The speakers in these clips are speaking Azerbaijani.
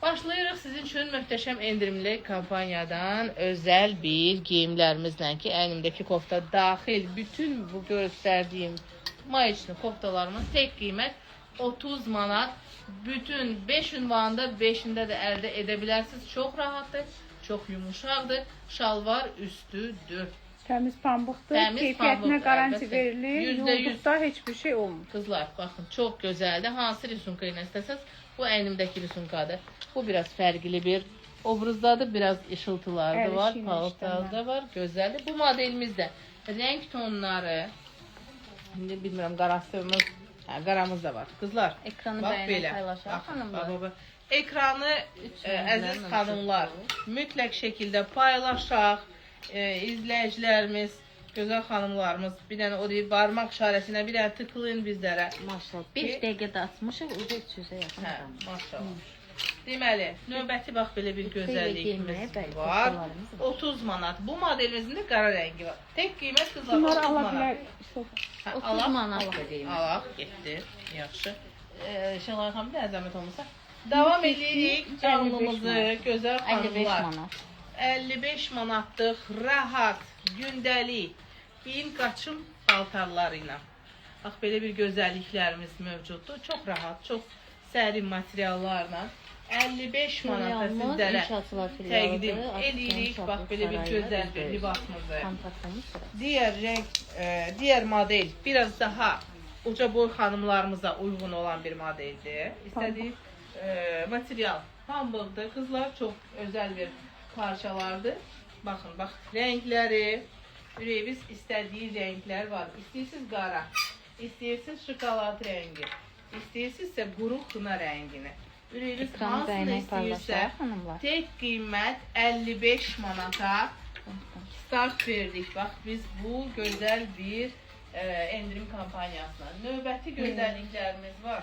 Başlayırıq sizin üçün möhtəşəm endirimli kampanyadan özel bir giyimlərimizlə ki, əynimdəki kofta daxil bütün bu göstərdiyim mayeçli koftalarımız tek qiymət 30 manat. Bütün 5 ünvanında 5'ində də əldə edə bilərsiniz. Çox rahatdır, çox yumuşaqdır. Şalvar üstüdür. Təmiz pambıqdır, Təmiz keyfiyyətinə pambıq, qaranti əlbəttə. verilir, %100. yolduqda heç bir şey olmur. Kızlar bakın çok güzeldi. Hansı risunka ile isteseniz bu eynimdeki risunkadır. Bu biraz fərqli bir obrazdadır. Biraz ışıltılar da var, Ərişin paltar da var. Gözəldir. Bu modelimizdə renk tonları, şimdi bilmirəm qarasımız, qaramız da var. Kızlar, Ekranı bax bəyənək belə. paylaşaq Bax, xanımlar. bax, bax. Ekranı əziz xanımlar mütləq şəkildə paylaşaq. İzləyicilərimiz, gözəl xanımlarımız bir dənə o deyir, barmaq işarəsinə bir dənə tıklayın bizlərə. Maşallah. 5 dəqiqədə atmışıq, o da 300-ə yaxın Hə, adamdır. maşallah. Deməli, növbəti bax belə bir gözəllikimiz var. 30 manat. Bu modelimizin də qara rəngi var. Tek qiymət qızlar Bunları 30 ala manat. bilər. Hə, 30 manat da deyim. Alaq, getdi. Yaxşı. Şəlay xanım, bir dənə zəhmət olmasa. Davam edirik canlımızı, gözəl 55 xanımlar. manat. 55 manatlıq rahat, gündəlik geyim qaçım paltarları ilə. Bax belə bir gözəlliklərimiz mövcuddur. Çox rahat, çox sərin materiallarla 55 manata sizlərə təqdim edirik. Bax belə bir gözəl bir libasımızı. Diğer model biraz daha uca boy xanımlarımıza uyğun olan bir modeldir. İstədiyi material pambıqdır. Kızlar çox özəl bir parçalardır. Baxın, bax, renkləri, ürəyimiz istədiyi renklər var. İstəyirsiniz qara, istəyirsiniz şokolad rəngi, istəyirsinizsə quru xına rəngini. Ürəyiniz hansını istəyirsə, tek qiymət 55 manata start verdik. Bax, biz bu gözəl bir endirim kampanyasına. Növbəti gözəlliklərimiz var.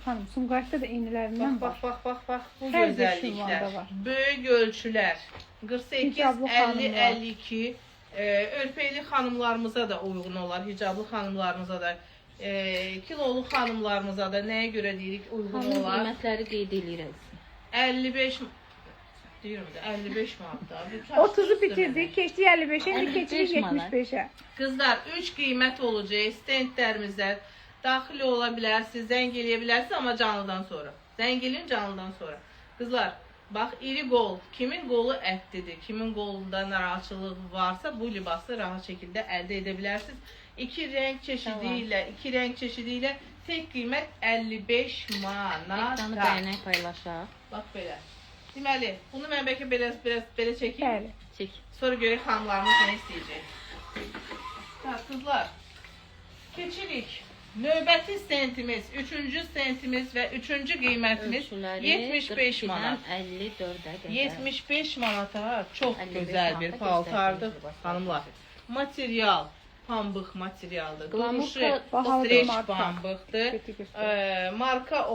Xanım, Sumqayıtda da eynilərindən var. Bax, bu Hər bir gözəlliklər. şunlarda var. Böyük ölçülər. 48, Hicablı 50, xanımlar. 52. Örpeyli xanımlarımıza da uyğun olar. Hicablı xanımlarımıza da, kilolu xanımlarımıza da nəyə görə deyirik uyğun Xanım olar. qiymətləri qeyd edirik. 55 deyirəm də 55 manatda. 30'u bitirdik, keçdik 55'e, indi 55 keçirik manat. 75'e. Kızlar 3 qiymət olacaq. Stendlərimizə daxil ola bilərsiniz, zəng eləyə bilərsiniz amma canlıdan sonra. Zəng eləyin canlıdan sonra. Kızlar, bax iri qol, kimin qolu ətlidir, kimin qolunda narahatçılıq varsa bu libası rahat şəkildə əldə edə bilərsiniz. İki renk çeşidi ilə tek qiymət 55 manat. Ekranı bəyənək paylaşaq. Bax belə. Deməli, bunu mən bəlkə belə çəkeyim. Bəli. Çək. Sonra görək xanımlarımız nə istəyəcək. Ha, kızlar, keçirik. Növbəti sentimiz, 3-cü sentimiz və 3-cü qiymətimiz 75 manat. 54-ə qədər. 75 manata çox 55 gözəl bir manata paltardır göstərdiniz. xanımlar. Material, pambıq materialdır. Duruşu bahalı streç marka. pambıqdır. Kötü göstərir. Marka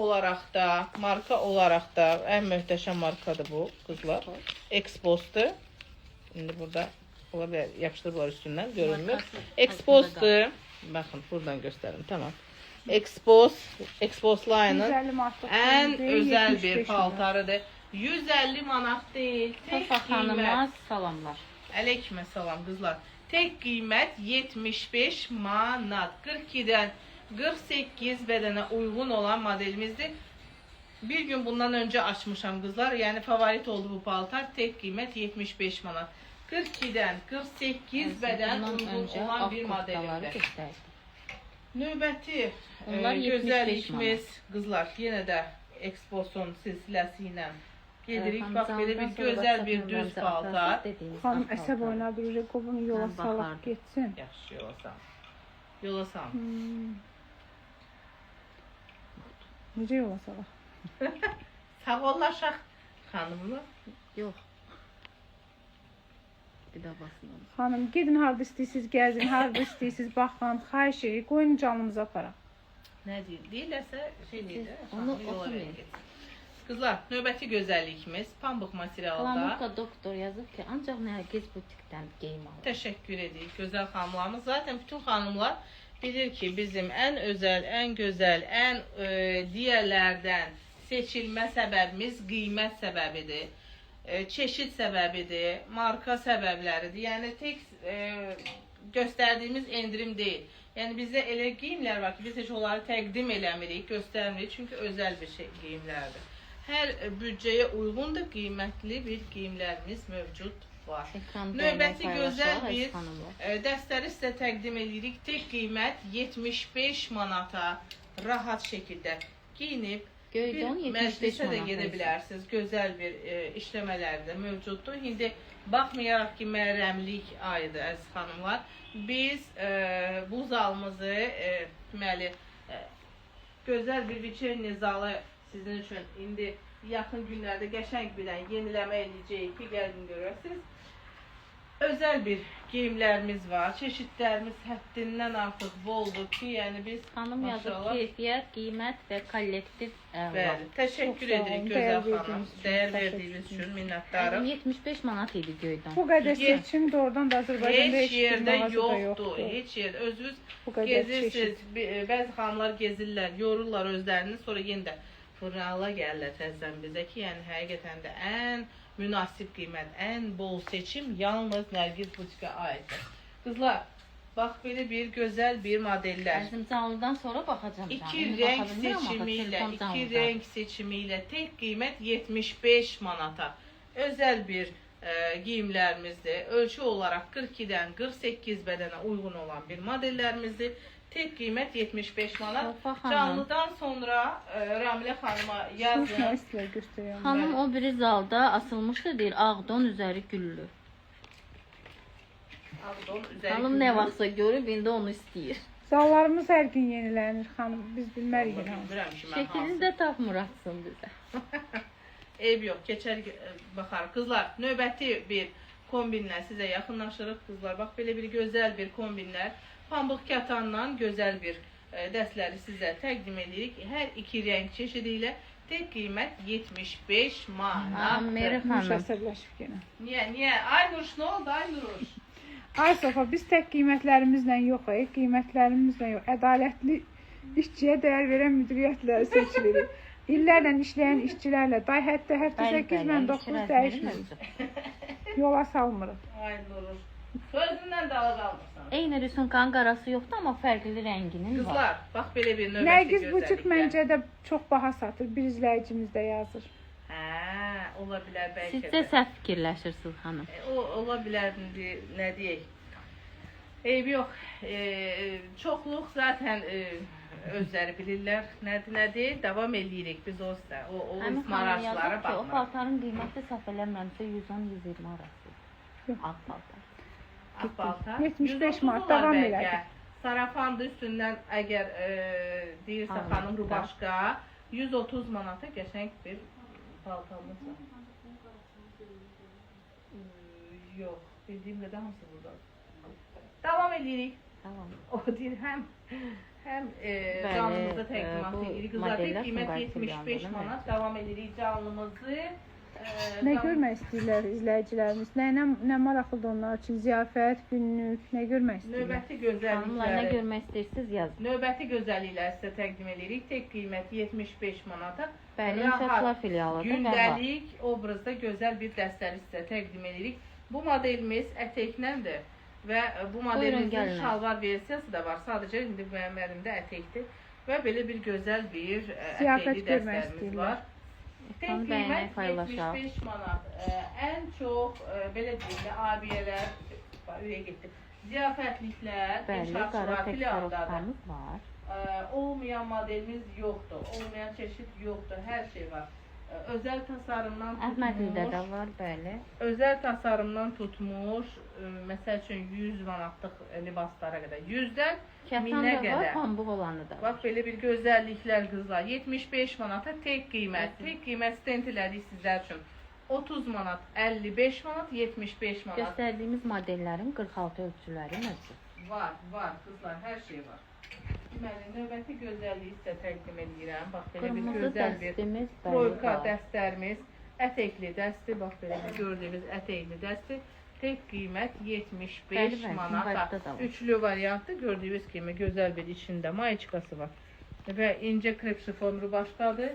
olaraq da ən möhtəşəm markadır bu qızlar. Expos'dur. İndi burada ola bilər yapışdırıblar üstündən görünmür. Markası Expos'dur. Baxın buradan göstərim. Tamam. Expos Line'ın 150 manatlıq ən deyil, özəl 75 bir manat. paltarıdır. 150 manat deyil. Tek Safa xanıma qiymət. salamlar. Əleykum salam qızlar. Tek qiymət 75 manat. 42-dən 48 bədənə uyğun olan modelimizdir. Bir gün bundan önce açmışam qızlar. Yəni favorit oldu bu paltar. Tek qiymət 75 manat. 42-dən 48 bədən uyğun olan bir modelimdir. Növbəti Onlar 75 gözəllikimiz qızlar yenə də Exposun silsiləsi ilə gedirik. Bax belə bir gözəl bir düz paltar. Xanım əsəb oynadı, bunu yola salaq getsin. Yaxşı, yola sal. Necə yola salaq? Sağollaşaq xanımla. Yox. Bir daha basın. Xanım, gedin harada istəyirsiniz, gəzin, harada istəyirsiniz, baxın, xahiş edirik, qoyun canımıza aparaq. Nə deyirlərsə şey deyir. Onu oxumayın. Qızlar, növbəti gözəllikimiz pambıq materialda. Klamurka doktor yazıb ki, ancaq Nərgiz butikdən geyim alır. Təşəkkür edirik gözəl xanımlarımız. Zaten bütün xanımlar bilir ki, bizim ən özəl, ən gözəl, ən digərlərdən seçilmə səbəbimiz qiymət səbəbidir. Çeşid səbəbidir, marka səbəbləridir. Yəni tək göstərdiyimiz endirim deyil. Yəni bizdə elə geyimlər var ki, biz heç onları təqdim eləmirik, göstərmirik, çünki özəl bir şey geyimlərdir. Hər büdcəyə uyğundur, qiymətli bir geyimlərimiz mövcud var. Növbəti gözəl bir dəstəri sizə təqdim edirik. Tək qiymət 75 manata rahat şəkildə giyinib bir məclisə də gedə bilərsiniz. Gözəl bir işləmələri də mövcuddur. İndi baxmayaraq ki, məhərrəmlik ayıdır, əziz xanımlar, biz bu zalımızı deməli gözəl bir vitrine zalı sizin üçün indi yaxın günlərdə qəşəng bilən yeniləmə edəcəyik ki, gəlin görəsiniz. Özəl bir geyimlərimiz var, çeşidlərimiz həddindən artıq boldur ki, yəni biz Xanım yazıb keyfiyyət, qiymət və kollektiv bəli, təşəkkür edirik gözəl xanım. Dəyər verdiyiniz üçün minnətdarım. 75 manat idi göydən. Bu qədər seçim doğrudan da Azərbaycanda heç yerdə yoxdur. Heç yerdə. Özünüz gezirsiniz, bəzi xanımlar gezirlər, yorurlar özlərini, sonra yenə də fırnala gəlirlər təzədən bizə ki, yəni həqiqətən də ən münasib qiymət, ən bol seçim yalnız Nərgiz butika aiddir. Qızlar, bax belə bir gözəl bir modellər. Əzim canlıdan sonra baxacağım. İki renk seçimi ilə tək qiymət 75 manata. Özəl bir geyimlərimizdir. Ölçü olaraq 42-dən 48 bədənə uyğun olan bir modellərimizdir. Tək qiymət 75 manat. Canlıdan sonra Ramilə xanıma yazın. Xanım o biri zalda asılmışdı, deyir, ağdon üzəri güllü. Xanım nə vaxtsa görüb, indi onu istəyir. Zallarımız hər gün yenilənir, xanım. Biz bilmərik. Şəklini də tapmır atsın bizə. Eyb yox, keçər baxarıq. Qızlar, növbəti bir kombinlə sizə yaxınlaşırıq. Qızlar, bax belə bir gözəl bir kombinlər. Pambıq katandan gözəl bir dəstləri sizə təqdim edirik. Hər iki rəng çeşidi ilə tək qiymət 75 manat. Meri xanım. Niyə? Ay Nuruş, nə oldu ay Nuruş? Ay Sofa, biz tək qiymətlərimizlə yox, qiymətlərimizlə yox. Ədalətli işçiyə dəyər verən müdiriyyətləri seçilirik. İllərlə işləyən işçilərlə, hətta 8-9 dəyişmirik. Yola salmırıq. Ay Nuruş, sözündən dala qalmırsan. Eyni rüsumkanın qarası yoxdur, amma fərqli rənginin var. Qızlar, bax belə bir növbəti Nərgiz butik məncə də çox baha satır, bir izləyicimiz də yazır. Hə, ola bilər bəlkə də. Sizcə səhv fikirləşirsiniz xanım. Ola bilər, nə deyək. Eybi yox, çoxluq zaten özləri bilirlər, nədir, davam edirik biz o ismarajlara baxmırıq. O paltarın qiyməti səhv eləmirəmsə 110-120 arası. Ağ paltar. Ağ paltar. 75 manat davam elədik. Sarafandı üstündən əgər deyirsə xanım rubaşqa 130 manata qəşəng bir paltamız var. Yox, bildiyim qədər hamısı burada. Davam edirik. Tamam. O deyir həm canlımızda təqdimat edirik. Qızlar qiymət 75 manat. Davam edirik canlımızı. Nə görmək istəyirlər izləyicilərimiz? Nə maraqlıdır onlar üçün? Ziyafət, günlük, nə görmək istəyirlər? Növbəti gözəllikləri. Xanımlar, nə görmək istəyirsiniz yazın. Növbəti gözəllikləri sizə təqdim edirik. Tək qiymət 75 manata. Bəli, İnşaatlar filialıdır. Gündəlik obrazda gözəl bir dəstəri sizə təqdim edirik. Bu modelimiz ətəkdəndir və bu modelimizin şalvar versiyası da var. Sadəcə indi mənim əlimdə ətəkdir və belə bir gözəl bir ətəkli dəstərimiz var. Tək qiymət 75 manat. Ən çox belə deyək də abiyələr, ürəyə getdi. Ziyafətliklər, inşaatçılar, filialdadır. Olmayan modelimiz yoxdur, olmayan çeşid yoxdur, hər şey var. Özəl tasarımdan tutmuş, məsəl üçün 100 manatlıq libaslara qədər, 100-dən 1000-ə qədər. Pambıq olanı da. Bax, belə bir gözəlliklər qızlar, 75 manata tək qiymət. Tək qiymət stent elədik sizlər üçün 30 manat, 55 manat, 75 manat. Göstərdiyimiz modellərin 46 ölçüləri mövcud. Var qızlar, hər şey var. Deməli, növbəti gözəlliyi sizə təqdim edirəm. Bax, belə bir gözəl bir troyka dəstərimiz, ətəkli dəsti, bax, belə bir gördüyünüz ətəkli dəsti. Tək qiymət 75 manata. Üçlü variantda gördüyünüz kimi gözəl bir içində mayiçkası var. Və incə krep şifon rubaşkadır.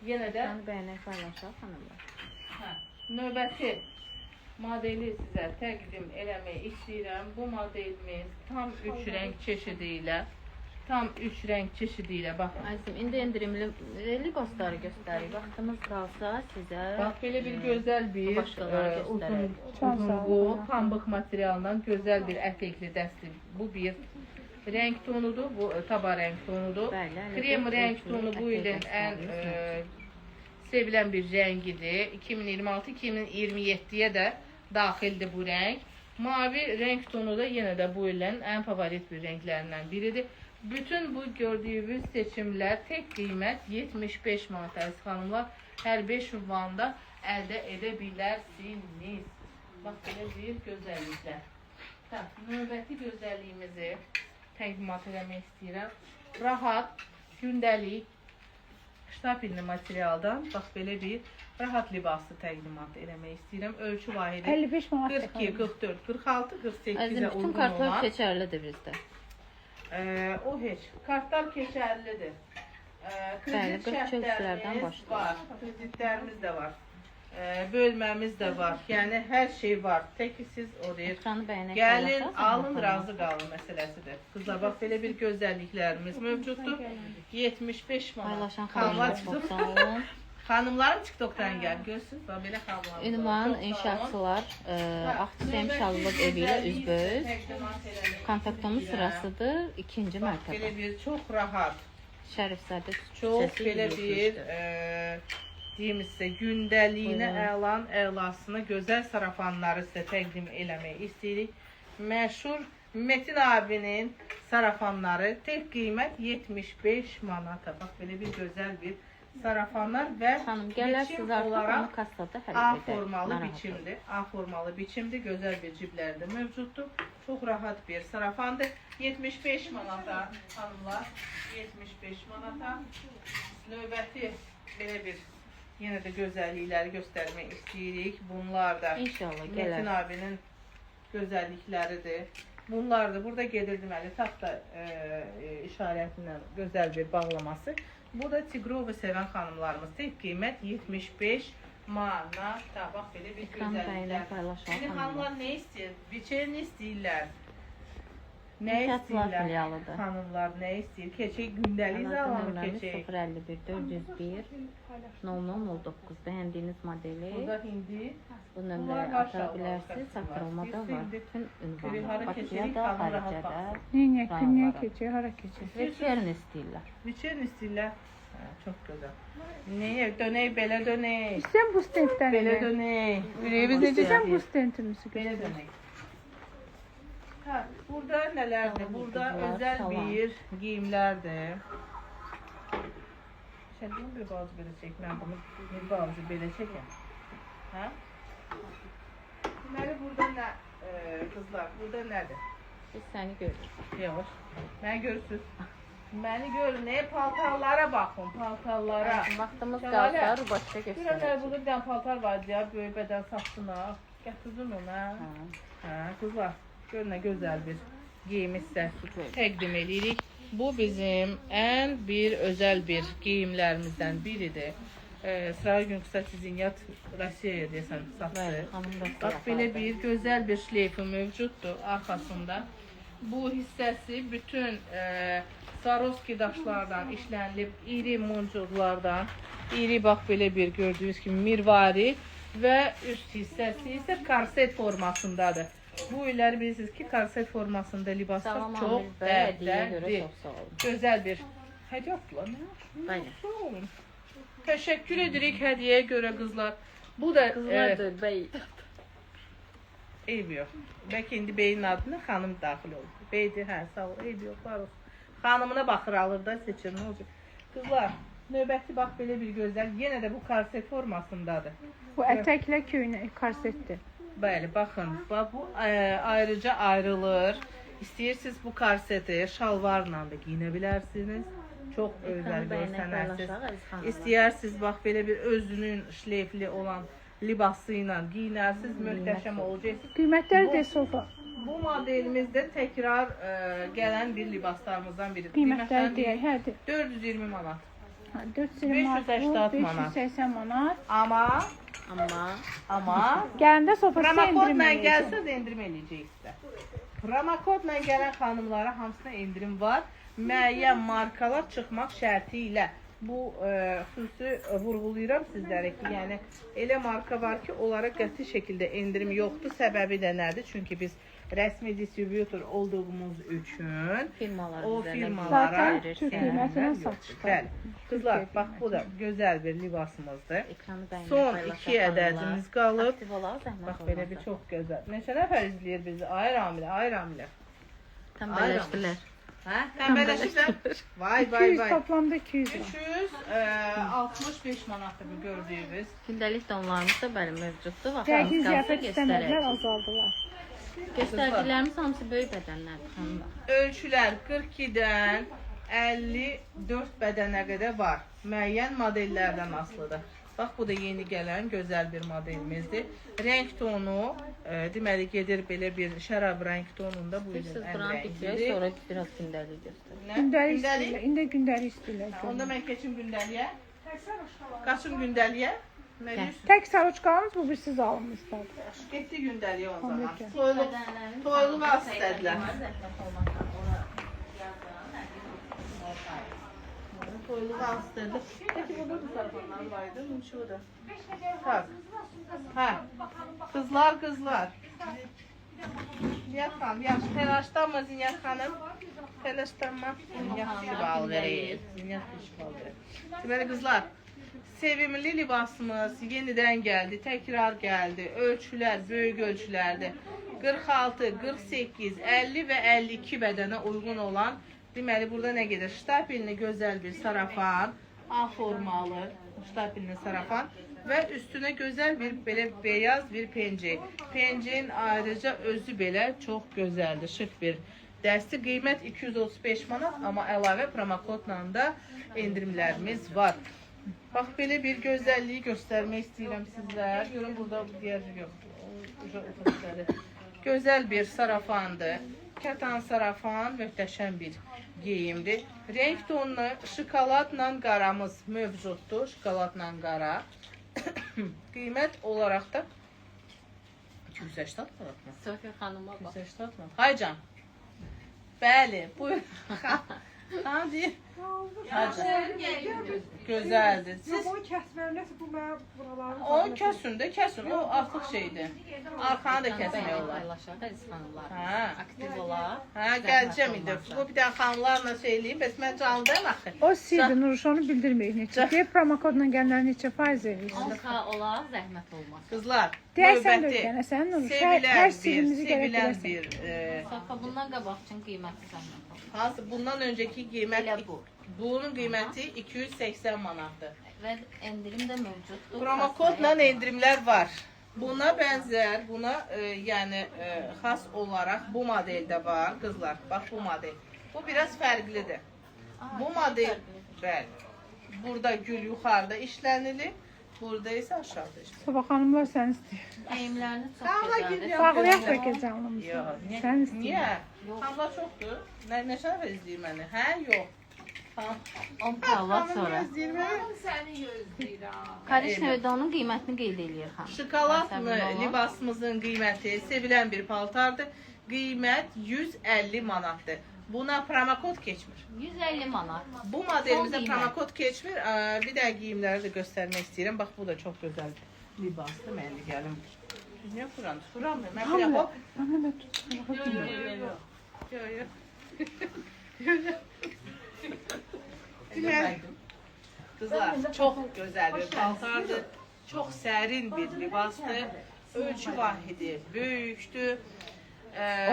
Yenə də Sən bəyənək paylaşaq xanımlar. hə, növbəti modeli sizə təqdim eləmək istəyirəm. Bu modelimiz tam 3 rəng çeşidi ilə baxın. Əzizim, indi endirimli libasları göstərik. Vaxtımız qalsa sizə Bax belə bir gözəl bir başqaları uzun göstərək. uzunqol pambıq materialından gözəl bir ətəkli dəsti. Bu bir rəng tonudur, bu taba rəng tonudur. Bəli, Krem əlbəttə, rəng bu tonu bu ətək ilin ən dəstləri sevilən bir rəngidir. 2026-2027-yə də daxildir bu rəng. Mavi rəng tonu da yenə də bu ilin ən favorit bir rənglərindən biridir. Bütün bu gördüyünüz seçimlər tek qiymət 75 manat əziz xanımlar. Hər 5 ünvanda əldə edə bilərsiniz. Bax belə bir gözəlliklər. Növbəti gözəlliyimizi təqdimat eləmək istəyirəm. Rahat, gündəlik, ştapilli materialdan bax belə bir rahat libası təqdimat eləmək istəyirəm. Ölçü vahidi 55 manat. 42, 44, 46, 48-ə Əzizim, bütün uyğun kartlar olan. keçərlidir bizdə. O heç. Kartlar keçərlidir. Bəli, Kredit 40 şərtlərimiz kreditlərdən başlayır. var. Kreditlərimiz də var. Bölməmiz də var. Yəni hər şey var. Tək ki siz oraya Ekranı bəyənək gəlin, paylaşaq. alın, razı qalın məsələsidir. Qızlar, bax belə bir gözəlliklərimiz mövcuddur. 75 manat. Paylaşan Xanımlar xanımlar çox çıxdı. sağ olun. Xanımlarım TikTokdan gəl. Görsün, bax belə xanımlar. Ünvan Çox sağ olun. inşaatçılar Axçiseym Şallıq evi ilə üzbəüz. Kontaktomuz sırasıdır 2-ci Belə mərtəbə. bir çox rahat, Şərifzadə çox küçəsi belə bir 173-dür. deyim sizə gündəliyinə Buyurun. əlasına gözəl sarafanları sizə təqdim eləmək istəyirik. Məşhur Metin abinin sarafanları tek qiymət 75 manata. Bax belə bir gözəl bir sarafanlar və Xanım, gələrsiniz biçim artıq olaraq onu kassada həll A edək. formalı Narahat biçimdir. A formalı biçimdir. Gözəl bir ciblərdə mövcuddur. Çox rahat bir sarafandır. 75 manata xanımlar. 75 manata. Növbəti belə bir yenə də gözəllikləri göstərmək istəyirik. Bunlar da İnşallah Metin gələr. abinin gözəllikləridir. Bunlar da burada gedir deməli taxta işarətindən gözəl bir bağlaması. Bu da Tigrovu sevən xanımlarımız. Tek qiymət 75 manata. Bax belə bir Ekranı bəyənək gözəlliklər. paylaşaq İndi xanımlar. xanımlar nə istəyir? Biçeni istəyirlər. Nə İnşaatlar istəyirlər? filialıdır. Xanımlar nə istəyir? Keçək gündəlik Əlaqə zamanı nömrəmiz keçək. 051 401 0009. Bəyəndiyiniz modeli Burada hindi. bu Bunlar nömrəyə var ata şalvar, bilərsiniz. xəstələr. Çatdırılmada var. Biz Bütün Biri hara ünvanlar. Bakıya keçirik, da, xanım rahat xaricədə. baxsın. Niyə Rayonlara. keçir, hara keçir? Veçerin istəyirlər. Biçen istəyirlər. Hə, çox gözəl. Nəyə dönək, belə dönək. İstəyən bu stentdən Belə elə. dönək. Biz istəyən bu stentimizi Belə göstər. dönək. Hə, burada nələrdir? Burada Salam, özəl salam. bir geyimlərdir. Şəddin bir bazı belə çək. Mən bunu bir bazı belə çəkəm. Hə? Deməli, burada nə, qızlar, burada nədir? Biz səni görürük. Yavaş. Məni görürsünüz. Məni görün, paltarlara baxın, paltarlara. Vaxtımız Şəlalə, qalsa başqa Bir qədər göstərəcək. burada bir dənə paltar var deyə, böyük bədən saçına. Gətirdin onu, hə? Hə, qızlar, gör nə gözəl bir geyimi sizə təqdim edirik. Bu bizim ən bir özəl bir geyimlərimizdən biridir. Sıra gün kısa Zinyat Rusiyaya desən satır. Bəli, xanım da Bax belə bir gözəl bir şleyfi mövcuddur arxasında. Bu hissəsi bütün Swarovski daşlardan işlənilib, iri muncuqlardan, iri bax belə bir gördüyünüz kimi mirvari və üst hissəsi isə korset formasındadır. Bu illəri bilirsiniz ki, korset formasında libaslar Salam çox Amil bəy, hədiyyəyə görə dərddir. çox sağ olun. Gözəl bir hədiyyə atdılar. Bəli. Sağ olun. Təşəkkür edirik hədiyyəyə görə qızlar. Bu da Qızlardır, bəy. eyb yox. Bəlkə indi beyin adına xanım daxil olur. Beydir, hə, sağ ol. Eyb yox, var olsun. Xanımına baxır alır da seçir, nə olacaq? Qızlar, növbəti bax belə bir gözəl. Yenə də bu korset formasındadır. Bu ətəklə köynə korsetdir. Bəli, baxın. Bax bu ayrıca ayrılır. İstəyirsiniz bu korseti şalvarla da giyinə bilərsiniz. Çox özəl görsənərsiz. İstəyirsiniz bax belə bir özünün şleyfli olan libası ilə giyinərsiniz, möhtəşəm olacaqsınız. Qiymətləri də sofa. Bu modelimizdə təkrar gələn bir libaslarımızdan biridir. Qiymətləri deyək, hə. 420 manat. 4 silim marka 580 manat. 580 manat. Amma Amma Gələndə sofrası promokodla endirim gəlsə də endirim eləyəcəksə. Promokodla gələn xanımlara hamısına endirim var. Müəyyən markalar çıxmaq şərti ilə. Bu xüsusi vurğulayıram sizlərə ki, yəni elə marka var ki, onlara qəti şəkildə endirim yoxdur. Səbəbi də nədir? Çünki biz rəsmi distributor olduğumuz üçün firmalar o üzərinə firmalara Zaten Türk qiymətinə satışda. Bəli. Qızlar, bax bu da gözəl bir libasımızdır. ekranı bəyənib Son paylaşan 2 ədədimiz qalıb. aktiv olaq, zəhmət Bax belə bir çox gözəl. Neçə nəfər izləyir bizi? Ay Ramilə, ay Ramilə. Tənbəlləşdilər. Hə? Tənbəlləşiblər. Vay 200 vay. toplamda 200 manat. 365 manatdır bu gördüyünüz. Gündəlik donlarımız da bəli mövcuddur. Dəqiq Vaxtımız qalsa ziyafət istəmədilər, göstərəcək. azaldılar. Göstərdiklərimiz hamısı böyük bədənlərdir xanımlar. Ölçülər 42-dən 54 bədənə qədər var. Müəyyən modellərdən asılıdır. Bax bu da yeni gələn gözəl bir modelimizdir. Renk tonu deməli gedir belə bir şərab renk tonunda bu Siz ilin ən buranı bitirək, rəngidir. sonra biraz gündəlik göstərin. Nə? Gündəlik istəyirlər. İndi gündəlik istəyirlər. Onda mən keçim gündəliyə. Qaçım gündəliyə. Nə Gəl. deyirsən? Tək sarıçqanız bu bir siz alınmışlar. Getdi gündəliyə o zaman. Amerika. Toyluq az istədilər. Toyluq az istədilər. Peki burada da sarıqlar var idi, mümkün da. Tak. Hə. Qızlar. Zinyat xanım, yaxşı telaşlanma Zinyat xanım. Telaşlanma. Zinyat şival verir. Zinyat şival verir. Deməli qızlar, sevimli libasımız yenidən gəldi, təkrar gəldi. Ölçülər böyük ölçülərdir. 46, 48, 50 və 52 bədənə uyğun olan, deməli burada nə gedir? Ştapelli gözəl bir sarafan, A formalı ştapelli sarafan və üstünə gözəl bir belə beyaz bir pencək. Pencəyin ayrıca özü belə çox gözəldir, şık bir dəsti. Qiymət 235 manat, amma əlavə promokodla da endirimlərimiz var. Bax belə bir gözəlliyi göstərmək istəyirəm sizlər. Görün burada digər yox. Gözəl bir sarafandır. Kətan sarafan möhtəşəm bir geyimdir. Renk tonlu şokoladla qaramız mövcuddur. Şokoladla qara. Qiymət olaraq da 280 manatmı? Sofiya xanıma bax. 280 manat. Haycan. Bəli, buyur. Hadi. Gözəldir. Siz O kəsmərləsə bu mənim buralarım. o kəsin. O artıq şeydir. Arxanı da kəsmək olar. Paylaşaq əziz xanımlar. Hə. Aktiv olaq. Hə, gələcəm indi. Bu bir dənə xanımlarla söyləyim. Bəs mən canlıdayım axı. O sirdir, Nuruş onu bildirməyik neçə. Deyib promokodla gələnlər neçə faiz verirsiniz? 10K olaq, zəhmət olmaz. Qızlar, Deyəsən də növbəti öyrənə sən Nuruş. sevilən Hər bir, sirimizi gərək sevilən biləsən. bir Safa bundan qabaq üçün qiymətli zəhmət olmaz. hansı bundan öncəki qiymət Elə bu. bunun qiyməti 280 manatdır. Və endirim də mövcuddur. Promokodla endirimlər var. Buna bənzər, buna yəni xas olaraq bu modeldə var qızlar. Bax bu model. Bu biraz fərqlidir. Bu model bəli. Burada gül yuxarıda işlənilir. Burada isə aşağıda işlənilir. Sabah xanımlar sən istəyir. Geyimlərini çox Qala gözəldir. gidiyor. Bağlayaq bəlkə canlımızı. Yox, niyə? Sən istəyir. Niyə? Xanımlar çoxdur. Neçə nəfər izləyir məni? Hə, yox. Tamam. 10K olaq sonra. İzləyir məni? Karışnövdə onun qiymətini qeyd eləyir xanım. Şokoladlı libasımızın qiyməti sevilən bir paltardır. Qiymət 150 manatdır. Buna promokod keçmir. 150 manat. Bu modelimizdə Son qiymət. promokod keçmir. Bir də geyimləri də göstərmək istəyirəm. Bax bu da çox gözəl libasdır. Mən də gəlim. Niyə vuran? Vuran mı? Mən bir hop. Ana tut. Deməli, qızlar, çox gözəl bir paltardır. Çox sərin bir libasdır. Ölçü vahidi böyükdür.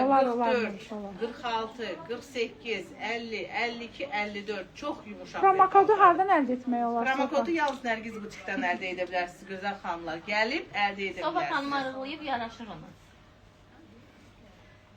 Olar, 44, olar. 46, 48, 50, 52, 54 çox yumuşaq. Promokodu hardan əldə etmək olar? Promokodu yalnız Nərgiz butikdən əldə edə bilərsiniz gözəl xanımlar. Gəlib əldə edə Sofa xanım bilərsiniz. arıqlayıb yaraşır ona.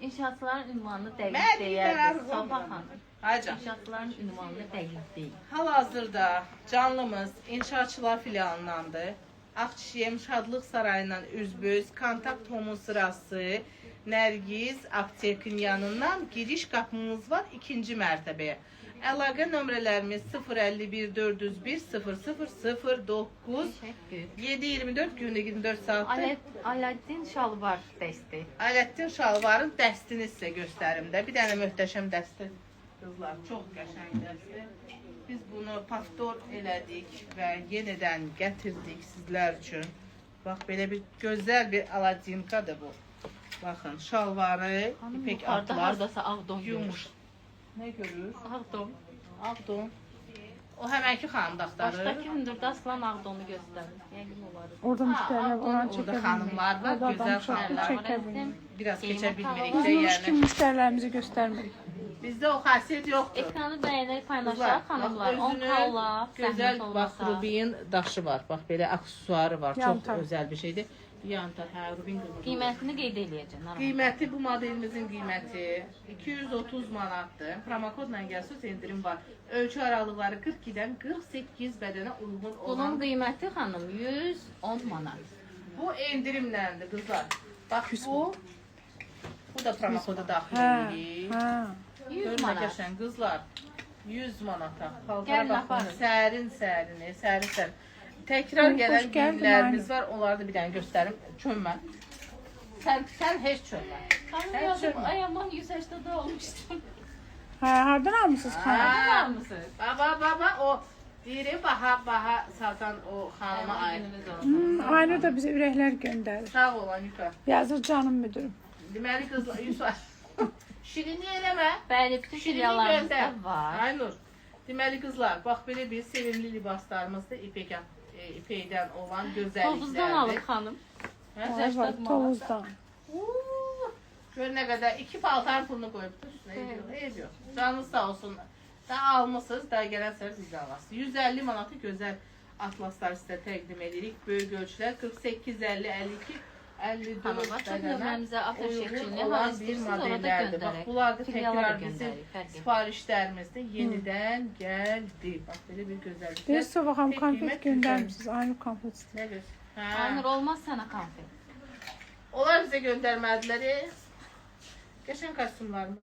İnşaatçıların ünvanını Mən dəqiq deyərdi. bilmirəm. Sofa xanım. Aycan. İnşaatçıların ünvanını dəqiq deyil. Hal-hazırda canlımız İnşaatçılar filialındandır. Ağçişehir Şadlıq Sarayından üzbüz, kontakt tomu sırası, Nərgiz aptekin yanından giriş qapımız var ikinci mərtəbəyə. Əlaqə nömrələrimiz 051 401 0009 Təşəkkür. 724 gündə 24 saatdır. Aladdin şalvar dəsti. Aləddin şalvarın dəstini sizə göstərim də. Bir dənə möhtəşəm dəsti. Qızlar, çox qəşəng dəsti. Biz bunu pastor elədik və yenidən gətirdik sizlər üçün. Bax, belə bir gözəl bir Aladdinkadır bu. Baxın, şalvarı, ipək atlar, Hardasa ağ don yumuş. Nə görür? Ağ don. Ağ don. O həmənki xanımda axtarır. Başdakı hündürdə aslan ağ donu göstərir. Yəqin olar. Orada müştərilər olan çəkə Orada xanımlar var, Orada gözəl adam çox xanımlar çəkə var. bilmir. Biraz keçə bilmirik Biz də, Nuruş yəni. kimi müştərilərimizi göstərmirik. Bizdə o xasiyyət yoxdur. Ekranı bəyənək paylaşaq Qızlar, xanımlar. bax, 10 özünün kalla, gözəl zəhmət bax, olmasa. rubin daşı var. Bax, belə aksesuarı var. Yan Çox tar. özəl bir şeydir. Yantar, hə, rubin qızıl. Qiymətini qeyd eləyəcəm. Qiyməti, bu modelimizin qiyməti 230 manatdır. Promokodla gəlsəz indirim var. Ölçü aralıqları 42-dən 48 bədənə uyğun Bunun olan. qiyməti xanım 110 manat. Bu endirimləndir qızlar. Bax, bu da promokoda daxil Hə, edirik. hə. 100 Görün nə manat. qəşəng qızlar. 100 manata. Paltara Gəlin, baxın. aparın. Sərin. Təkrar Xoş gələn gəldin, giyimlərimiz var. Onları da bir dənə göstərim. Çönmə. Sən heç çönmə. Xanım Sən yazıb çönmə. ayağımdan 180'de olmuştum. Hə, hardan almısınız xanım? Ha, Almısınız? baba o deyir baha satan o xanıma aid. Aynur da bizə ürəklər göndərir. Sağ olan Yusuf. Yazır canım müdürüm. Deməli qızlar Yusuf. Şirinlik eləmə. Bəli, bütün Şirinlik filiallarımızda göndər. var. Aynur. Deməli qızlar, bax belə bir sevimli libaslarımızda ipəkdən olan gözəlliklərdir. Tovuzdan alır xanım. Hə, Vay vay, tovuzdan. Uuu, gör nə qədər 2 paltar pulunu qoyubdu üstünə. Eyb yox. Canınız sağ olsun. Da almısınız, da gələrsiniz bizdən alasınız. 150 manatı gözəl atlaslar sizə təqdim edirik. Böyük ölçülər 48, 50, 52, 54 Xanım, WhatsApp bədənə nömrəmizə atış uyğun şəklində olan hara bir istəyirsiniz, orada modellərdir. Bax, göndərək. bunlar da Filiala da təkrar bizim göndərik, fərq yox. sifarişlərimizdə yenidən gəldi. Bax, belə bir gözəlliklər. Bir sabaham Pek konfet qiymət göndərmişsiniz. Aynur konfet istəyir. Nə göz? Hə. Aynur olmaz sənə konfet. Onlar bizə göndərmədilər. Qəşəng kostyumlarımız.